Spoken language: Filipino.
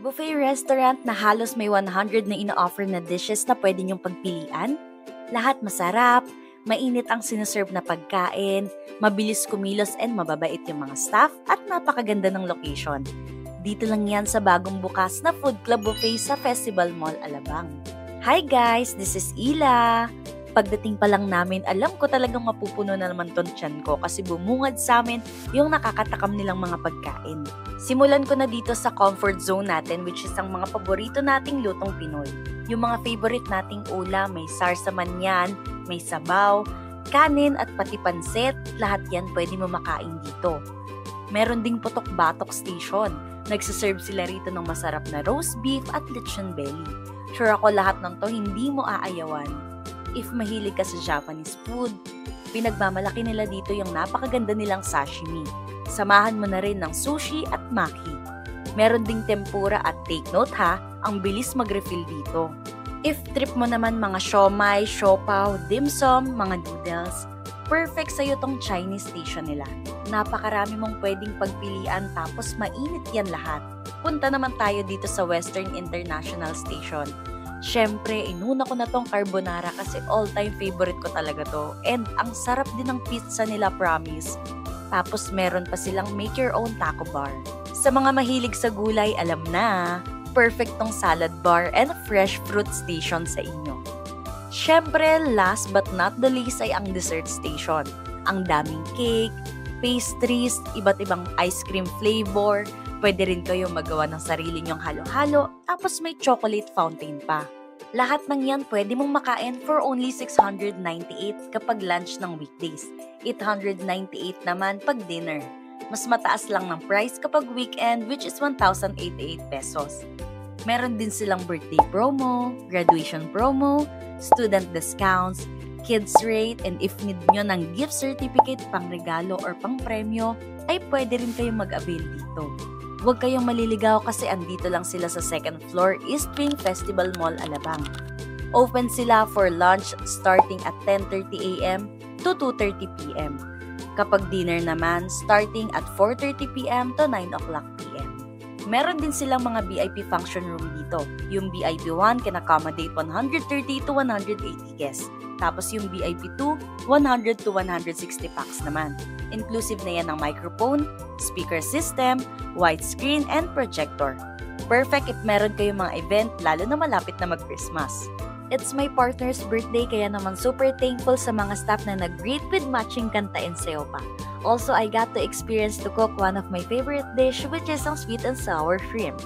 Buffet restaurant na halos may 100 na ina-offer na dishes na pwede niyong pagpilian. Lahat masarap, mainit ang sineserve na pagkain, mabilis kumilos and mababait yung mga staff at napakaganda ng location. Dito lang yan sa bagong bukas na Food Club Buffet sa Festival Mall, Alabang. Hi guys, this is Ila. Pagdating pa lang namin, alam ko talagang mapupuno na naman ton tiyan ko kasi bumungad sa amin yung nakakatakam nilang mga pagkain. Simulan ko na dito sa comfort zone natin which is ang mga paborito nating lutong Pinoy. Yung mga favorite nating ulam, may sarsa man yan, may sabaw, kanin at pati pansit, lahat yan pwede mo makain dito. Meron ding Putok Batok Station. Nagsaserve sila rito ng masarap na roast beef at lechon belly. Sure ako lahat ng to hindi mo aayawan. If mahilig ka sa Japanese food, pinagmamalaki nila dito yung napakaganda nilang sashimi. Samahan mo na rin ng sushi at maki. Meron ding tempura at take note ha, ang bilis mag-refill dito. If trip mo naman mga siomai, siopaw, dim sum, mga noodles, perfect sa'yo tong Chinese station nila. Napakarami mong pwedeng pagpilian tapos mainit yan lahat. Punta naman tayo dito sa Western International Station. Siyempre, inuna ko na tong carbonara kasi all-time favorite ko talaga to. And ang sarap din ng pizza nila, promise. Tapos meron pa silang make your own taco bar. Sa mga mahilig sa gulay, alam na, perfect tong salad bar and fresh fruit station sa inyo. Siyempre, last but not the least ay ang dessert station. Ang daming cake, pastries, iba't ibang ice cream flavor. Pwede rin kayo magawa ng sarili nyong halo-halo, tapos may chocolate fountain pa. Lahat ng yan pwede mong makain for only 698 kapag lunch ng weekdays. 898 naman pag dinner. Mas mataas lang ng price kapag weekend which is 1,088 pesos. Meron din silang birthday promo, graduation promo, student discounts, kids rate, and if need nyo ng gift certificate pang regalo or pang premyo, ay pwede rin kayong mag-avail dito. Huwag kayong maliligaw kasi andito lang sila sa second floor East Wing Festival Mall, Alabang. Open sila for lunch starting at 10:30 a.m. to 2:30 p.m. Kapag dinner naman, starting at 4:30 p.m. to 9 o'clock p.m. Meron din silang mga VIP function room dito. Yung VIP 1 can accommodate 130 to 180 guests. Tapos yung VIP 2, 100 to 160 packs naman. Inclusive na yan ng microphone, speaker system, widescreen, and projector. Perfect if meron kayong mga event lalo na malapit na mag-Christmas. It's my partner's birthday kaya naman super thankful sa mga staff na nag-greet with matching kanta and sayo pa. Also, I got to experience to cook one of my favorite dish which is ang sweet and sour shrimp.